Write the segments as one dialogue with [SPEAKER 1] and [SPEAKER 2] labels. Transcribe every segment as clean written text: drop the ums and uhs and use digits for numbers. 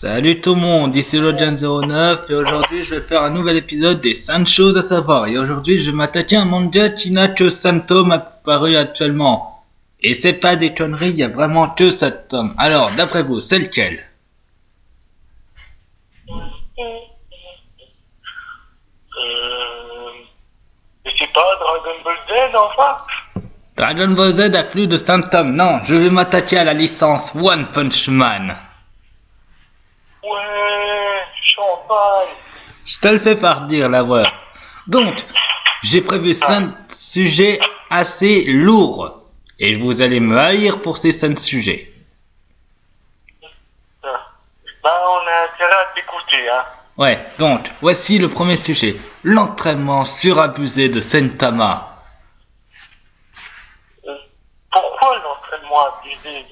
[SPEAKER 1] Salut tout le monde, ici Lojan09 et aujourd'hui je vais faire un nouvel épisode des 5 choses à savoir. Et aujourd'hui je vais m'attaquer à un manga qui n'a que 5 tomes apparus actuellement. Et c'est pas des conneries, il y a vraiment que 7 tomes. Alors d'après vous, c'est lequel?
[SPEAKER 2] Mais c'est pas Dragon Ball Z enfin?
[SPEAKER 1] Dragon Ball Z a plus de 5 tomes, non, je vais m'attaquer à la licence One Punch Man.
[SPEAKER 2] Ouais, champagne.
[SPEAKER 1] Je te le fais par dire la voix. Donc, j'ai prévu 5 sujets assez lourds. Et vous allez me haïr pour ces 5 sujets.
[SPEAKER 2] Bah on a intérêt à t'écouter, hein.
[SPEAKER 1] Ouais, donc, voici le premier sujet. L'entraînement surabusé de Saitama.
[SPEAKER 2] Pourquoi l'entraînement abusé?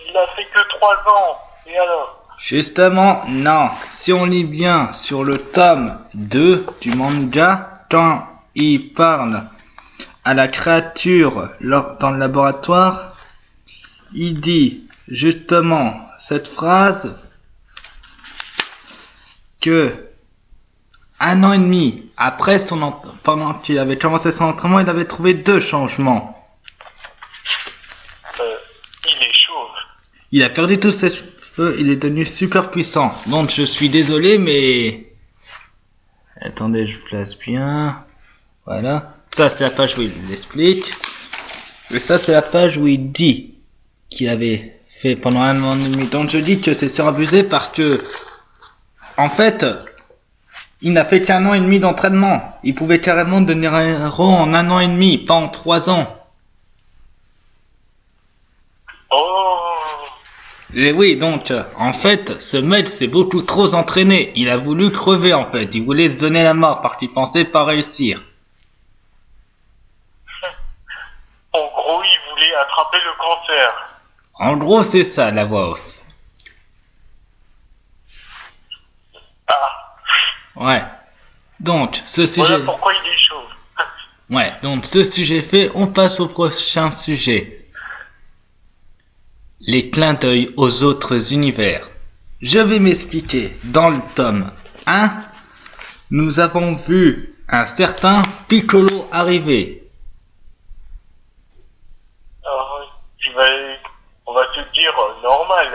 [SPEAKER 2] Il a fait que 3 ans. Et alors?
[SPEAKER 1] Justement, non. Si on lit bien sur le tome 2 du manga, quand il parle à la créature dans le laboratoire, il dit justement cette phrase que 1 an et demi après pendant qu'il avait commencé son entraînement, il avait trouvé 2 changements.
[SPEAKER 2] Il est chauve.
[SPEAKER 1] Il a perdu tous ses cheveux, il est devenu super puissant. Donc je suis désolé, mais attendez, je place bien. Voilà. Ça c'est la page où il l'explique. Et ça c'est la page où il dit qu'il avait fait pendant 1 an et demi. Donc je dis que c'est surabusé parce que en fait, il n'a fait qu'1 an et demi d'entraînement. Il pouvait carrément devenir un héros en 1 an et demi, pas en 3 ans.
[SPEAKER 2] Oh.
[SPEAKER 1] Et oui, donc, en fait, ce mec s'est beaucoup trop entraîné. Il a voulu crever, en fait. Il voulait se donner la mort parce qu'il pensait pas réussir.
[SPEAKER 2] En gros, il voulait attraper le cancer.
[SPEAKER 1] En gros, c'est ça, la voix off.
[SPEAKER 2] Ah.
[SPEAKER 1] Ouais. Donc, ce sujet...
[SPEAKER 2] Voilà pourquoi il est chauve.
[SPEAKER 1] Ouais, donc ce sujet fait, on passe au prochain sujet. Les clins d'œil aux autres univers. Je vais m'expliquer. Dans le tome 1, nous avons vu un certain Piccolo arriver.
[SPEAKER 2] Alors, on va te dire normal,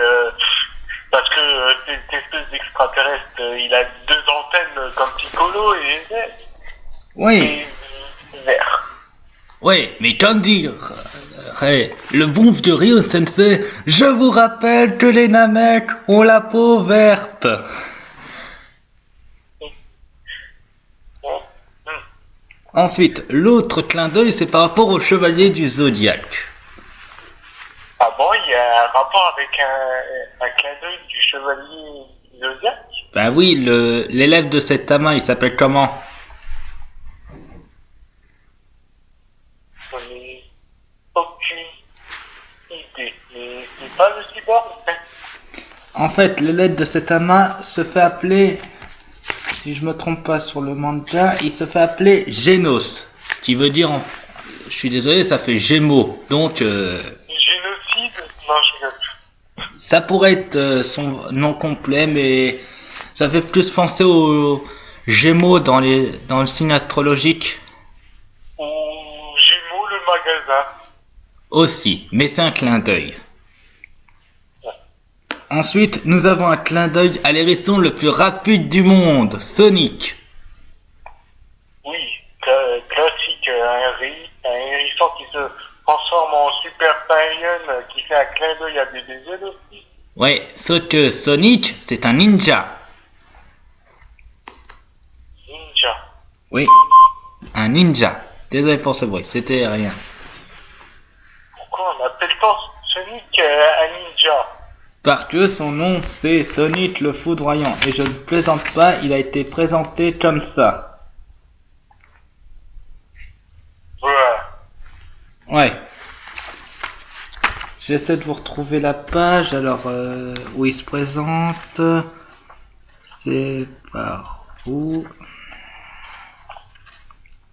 [SPEAKER 2] parce que cette espèce d'extraterrestre, il a 2 antennes comme Piccolo
[SPEAKER 1] Oui.
[SPEAKER 2] et vert.
[SPEAKER 1] Oui, mais comme dire le bon vieux Ryo Sensei, je vous rappelle que les Namek ont la peau verte. Ensuite, l'autre clin d'œil, c'est par rapport au chevalier du Zodiaque.
[SPEAKER 2] Ah bon, il y a un rapport avec un clin d'œil du chevalier Zodiac?
[SPEAKER 1] Ben oui, l'élève de Saitama, il s'appelle comment?
[SPEAKER 2] J'en ai aucune idée. Mais c'est pas le cyborg?
[SPEAKER 1] En fait, l'élève de Saitama se fait appeler, si je me trompe pas sur le manga, il se fait appeler Genos, qui veut dire, je suis désolé, ça fait Gémeaux. Donc,
[SPEAKER 2] Génocide? Non, je rigole.
[SPEAKER 1] ça pourrait être son nom complet, mais ça fait plus penser aux Gémeaux dans le signe astrologique.
[SPEAKER 2] Ou Gémeaux, le magasin.
[SPEAKER 1] Aussi, mais c'est un clin d'œil. Ensuite, nous avons un clin d'œil à l'hérisson le plus rapide du monde, Sonic.
[SPEAKER 2] Oui, classique, un hérisson qui se transforme en Super Saiyan, qui fait un clin d'œil à DBZ aussi.
[SPEAKER 1] Ouais, sauf que Sonic, c'est un ninja.
[SPEAKER 2] Ninja.
[SPEAKER 1] Oui, un ninja. Désolé pour ce bruit, c'était rien.
[SPEAKER 2] Pourquoi on appelle pas Sonic un ninja?
[SPEAKER 1] Parce que son nom, c'est Sonic le Foudroyant. Et je ne plaisante pas, il a été présenté comme ça.
[SPEAKER 2] Ouais.
[SPEAKER 1] Ouais. J'essaie de vous retrouver la page, alors où il se présente. C'est par où?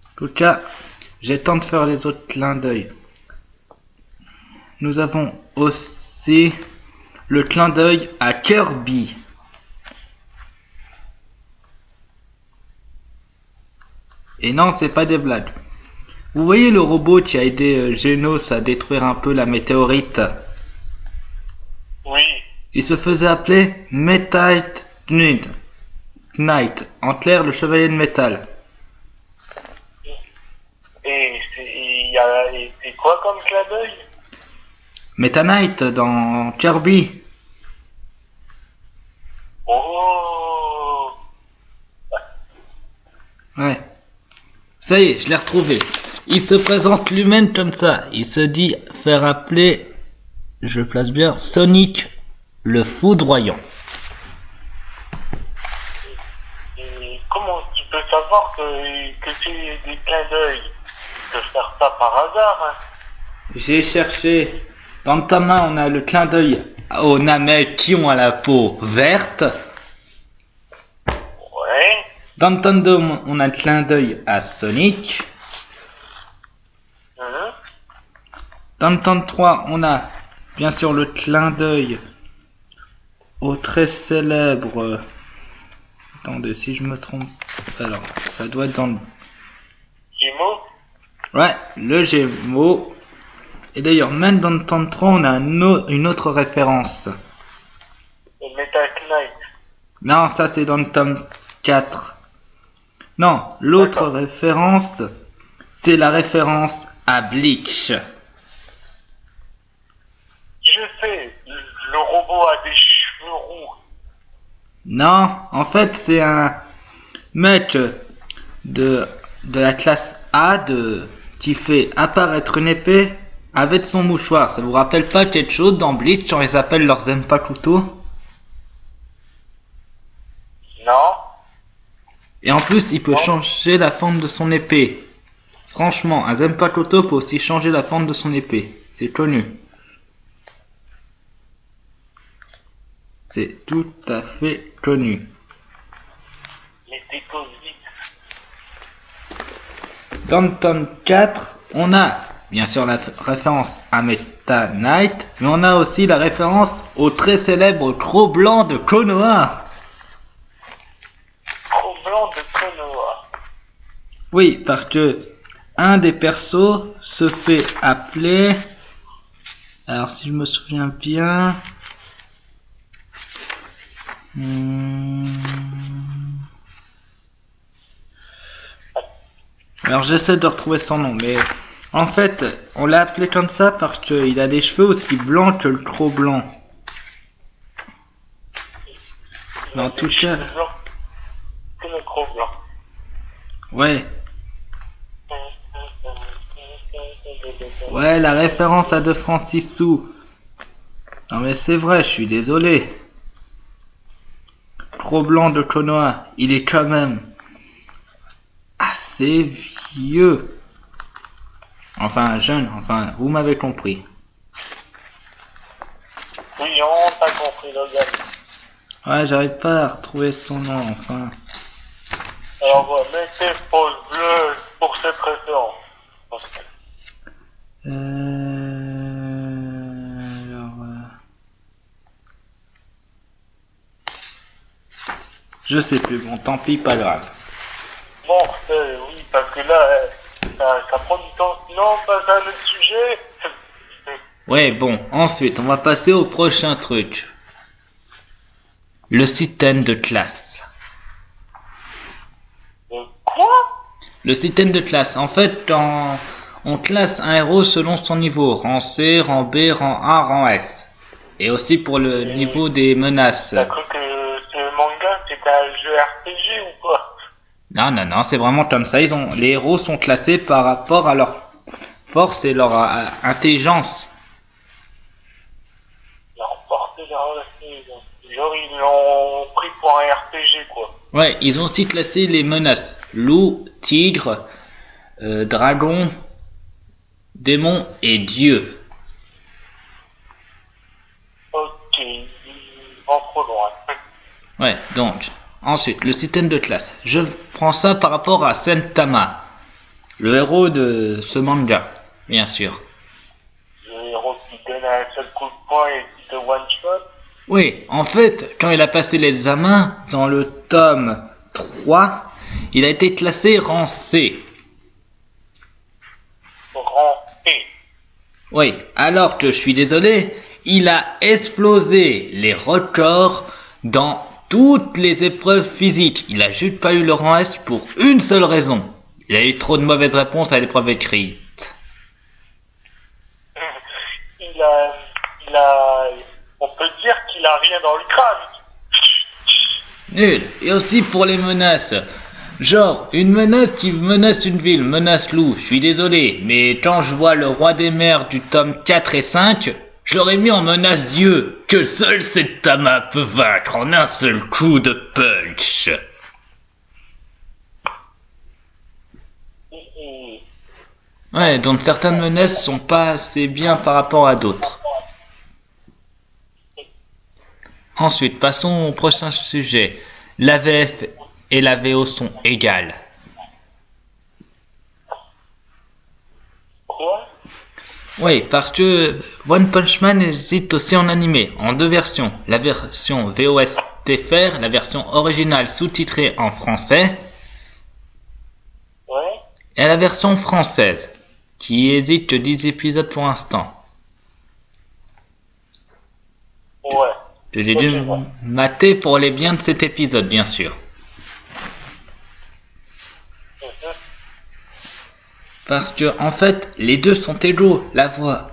[SPEAKER 1] En tout cas, j'ai temps de faire les autres clins d'œil. Nous avons aussi le clin d'œil à Kirby. Et non, c'est pas des blagues. Vous voyez le robot qui a aidé Genos à détruire un peu la météorite?
[SPEAKER 2] Oui.
[SPEAKER 1] Il se faisait appeler Metal Knight, en clair le chevalier de métal.
[SPEAKER 2] Et c'est quoi comme clin d'œil?
[SPEAKER 1] Meta Knight dans Kirby.
[SPEAKER 2] Oh.
[SPEAKER 1] Ouais. Ça y est, je l'ai retrouvé. Il se présente lui-même comme ça. Il se dit faire appeler, je place bien, Sonic le foudroyant.
[SPEAKER 2] Et comment tu peux savoir que c'est des clins d'œil? Tu peux faire ça par hasard, hein?
[SPEAKER 1] J'ai cherché. Dans ta main, on a le clin d'œil aux Namek qui ont à la peau verte.
[SPEAKER 2] Ouais.
[SPEAKER 1] Dans ton dôme, on a le clin d'œil à Sonic. Dans ton 3, on a bien sûr le clin d'œil au très célèbre. Attendez, si je me trompe. Alors, ça doit être dans le.
[SPEAKER 2] Gémeaux?
[SPEAKER 1] Ouais, le Gémeaux. Et d'ailleurs, même dans le temps 3, on a une autre référence.
[SPEAKER 2] Le Metal Knight.
[SPEAKER 1] Non, ça c'est dans le tome 4. Non, l'autre
[SPEAKER 2] D'accord.
[SPEAKER 1] référence, c'est la référence à Bleach.
[SPEAKER 2] Je sais, le robot a des cheveux roux.
[SPEAKER 1] Non, en fait, c'est un mec de la classe A qui fait apparaître une épée avec son mouchoir. Ça vous rappelle pas quelque chose dans Bleach quand ils appellent leurs Zanpakuto?
[SPEAKER 2] Non.
[SPEAKER 1] Et en plus, il peut changer la forme de son épée. Franchement, un Zanpakuto peut aussi changer la forme de son épée. C'est connu. C'est tout à fait connu.
[SPEAKER 2] Mais t'es cosy.
[SPEAKER 1] Dans le tome 4, on a bien sûr la référence à Meta Knight, mais on a aussi la référence au très célèbre Croc Blanc de Konoha.
[SPEAKER 2] Croc blanc de Konoha.
[SPEAKER 1] Oui, parce que un des persos se fait appeler. Alors, si je me souviens bien. Alors, j'essaie de retrouver son nom, mais en fait, on l'a appelé comme ça parce qu'il a des cheveux aussi blancs que le Croc Blanc. Mais en tout cas,
[SPEAKER 2] Que le Croc blanc.
[SPEAKER 1] ouais. Ouais, la référence à De Francis Sou. Non mais c'est vrai, je suis désolé. Croc Blanc de Konoha, il est quand même assez vieux. Enfin, jeune, enfin, vous m'avez compris.
[SPEAKER 2] Oui, on t'a compris, Logan.
[SPEAKER 1] Ouais, j'arrive pas à retrouver son nom, enfin.
[SPEAKER 2] Alors voilà, mettez pause bleue pour cette référence.
[SPEAKER 1] Je sais plus, bon, tant pis, pas grave.
[SPEAKER 2] Bon, oui, parce que là, ça prend du temps. Sinon, on passe à un autre sujet.
[SPEAKER 1] Ouais, bon, ensuite, on va passer au prochain truc. Le système de classe.
[SPEAKER 2] Quoi?
[SPEAKER 1] Le système de classe, en fait, on classe un héros selon son niveau. Rang C, rang B, rang A, rang S. Et aussi pour le niveau des menaces.
[SPEAKER 2] T'as cru que ce manga, c'était un jeu RPG ou quoi?
[SPEAKER 1] Non, non, non, c'est vraiment comme ça. Les héros sont classés par rapport à leur force et leur intelligence.
[SPEAKER 2] Leur portée genre, ils l'ont pris pour un RPG, quoi.
[SPEAKER 1] Ouais, ils ont aussi classé les menaces. Loup, tigre, dragon, démon et dieu.
[SPEAKER 2] Ok, ils vont trop loin.
[SPEAKER 1] Ouais, donc, ensuite, le système de classe. Je prends ça par rapport à Saitama, le héros de ce manga, bien sûr.
[SPEAKER 2] Le héros qui donne un seul coup de poing et qui te one-shot.
[SPEAKER 1] Oui, en fait, quand il a passé l'examen, dans le tome 3, il a été classé rang C.
[SPEAKER 2] Rang P.
[SPEAKER 1] Oui, alors que je suis désolé, il a explosé les records dans toutes les épreuves physiques. Il a juste pas eu le rang S pour une seule raison. Il a eu trop de mauvaises réponses à l'épreuve écrite.
[SPEAKER 2] On peut dire qu'il a rien dans le crâne.
[SPEAKER 1] Nul. Et aussi pour les menaces. Genre, une menace qui menace une ville, menace loup. Je suis désolé, mais quand je vois le roi des mers du tome 4 et 5, je l'aurais mis en menace Dieu, que seul Saitama peut vaincre en un seul coup de punch. Ouais, donc certaines menaces sont pas assez bien par rapport à d'autres. Ensuite, passons au prochain sujet. La VF et la VO sont égales.
[SPEAKER 2] Quoi?
[SPEAKER 1] Oui, parce que One Punch Man existe aussi en animé, en deux versions. La version VOS TFR, la version originale sous-titrée en français,
[SPEAKER 2] Ouais.
[SPEAKER 1] et la version française, qui existe que 10 épisodes pour l'instant.
[SPEAKER 2] Ouais.
[SPEAKER 1] Que j'ai dû mater pour les biens de cet épisode, bien sûr. Parce que, en fait, les deux sont égaux. La voix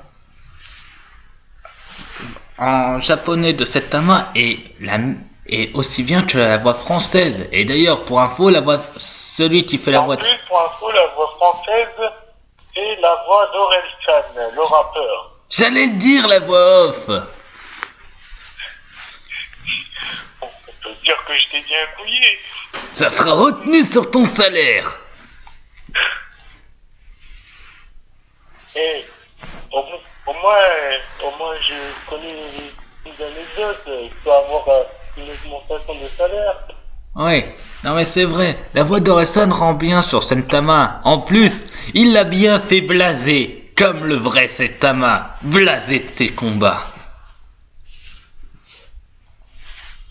[SPEAKER 1] en japonais de Saitama est aussi bien que la voix française. Et d'ailleurs, pour info, celui qui fait la voix...
[SPEAKER 2] En plus, pour info, la voix française, c'est la voix d'Orelsan, le rappeur.
[SPEAKER 1] J'allais le dire, la voix off.
[SPEAKER 2] On peut dire que je t'ai bien couillé.
[SPEAKER 1] Ça sera retenu sur ton salaire.
[SPEAKER 2] Et au moins, je connais des anecdotes. Je peux avoir une augmentation de salaire.
[SPEAKER 1] Oui, non mais c'est vrai, la voix d'Orelsan rend bien sur Saitama. En plus, il l'a bien fait blaser, comme le vrai Saitama, blasé de ses combats.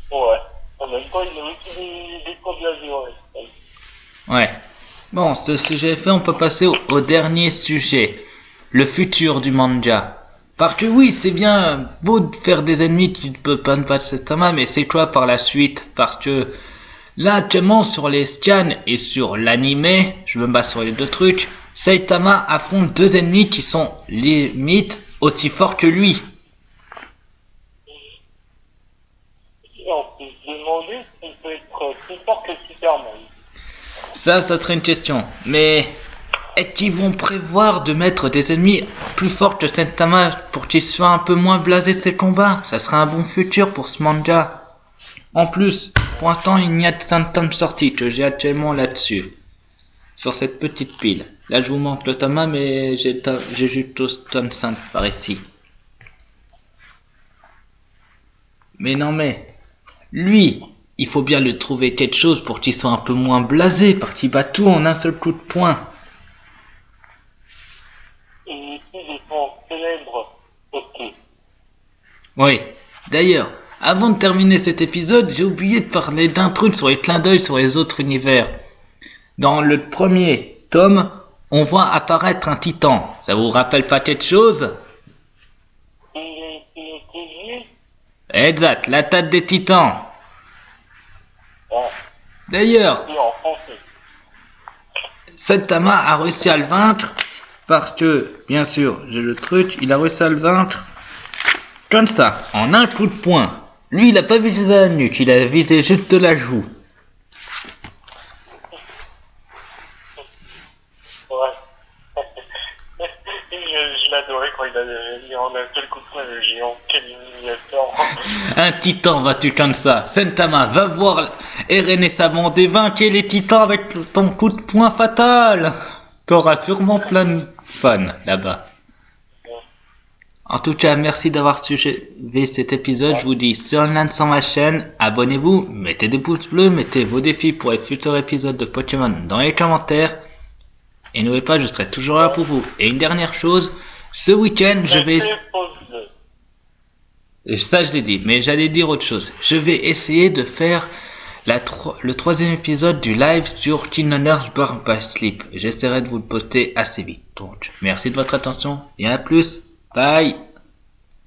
[SPEAKER 2] Ouais. En même temps, il a aussi des combats blasés.
[SPEAKER 1] Ouais. Bon, ce sujet fait, on peut passer au dernier sujet. Le futur du manga. Parce que oui, c'est bien beau de faire des ennemis qui ne peuvent pas ne pas Saitama, mais c'est quoi par la suite? Parce que là, actuellement, sur les scans et sur l'anime, je me base sur les deux trucs, Saitama affronte deux ennemis qui sont limite aussi forts que lui.
[SPEAKER 2] Et on peut se demander s'il peut être plus fort que Superman.
[SPEAKER 1] Ça serait une question. Mais est-ce qu'ils vont prévoir de mettre des ennemis plus forts que Saitama pour qu'il soit un peu moins blasé de ses combats? Ça serait un bon futur pour ce manga. En plus, pour l'instant, il n'y a que 5 tomes sortis que j'ai actuellement là-dessus. Sur cette petite pile. Là, je vous montre le tome 1, mais j'ai juste au tome 5 par ici. Mais non, mais lui, il faut bien lui trouver quelque chose pour qu'il soit un peu moins blasé, parce qu'il bat tout en un seul coup de poing.
[SPEAKER 2] Et ici, des sons célèbres aussi.
[SPEAKER 1] Oui. D'ailleurs, avant de terminer cet épisode, j'ai oublié de parler d'un truc sur les clins d'œil sur les autres univers. Dans le premier tome, on voit apparaître un titan. Ça vous rappelle pas quelque chose? Exact, la tête des titans.
[SPEAKER 2] Ouais.
[SPEAKER 1] D'ailleurs,
[SPEAKER 2] Et en français.
[SPEAKER 1] Saitama a réussi à le vaincre parce que, bien sûr, j'ai le truc, il a réussi à le vaincre comme ça, en un coup de poing. Lui, il a pas visé la nuque, il a visé juste la joue.
[SPEAKER 2] Ouais. Je l'adorais quand il a mis en un seul coup de poing le géant. Quel humiliateur.
[SPEAKER 1] Un titan, vas-tu comme ça? Saitama, va voir Eren et sa bande et vaincre les titans avec ton coup de poing fatal. T'auras sûrement plein de fans là-bas. En tout cas, merci d'avoir suivi cet épisode. Je vous dis, c'est online sur ma chaîne. Abonnez-vous, mettez des pouces bleus, mettez vos défis pour les futurs épisodes de Pokémon dans les commentaires. Et n'oubliez pas, je serai toujours là pour vous. Et une dernière chose, ce week-end, je vais... Ça, je l'ai dit, mais j'allais dire autre chose. Je vais essayer de faire le troisième épisode du live sur Teen Runners Born by Sleep. J'essaierai de vous le poster assez vite. Donc, merci de votre attention et à plus. Bye.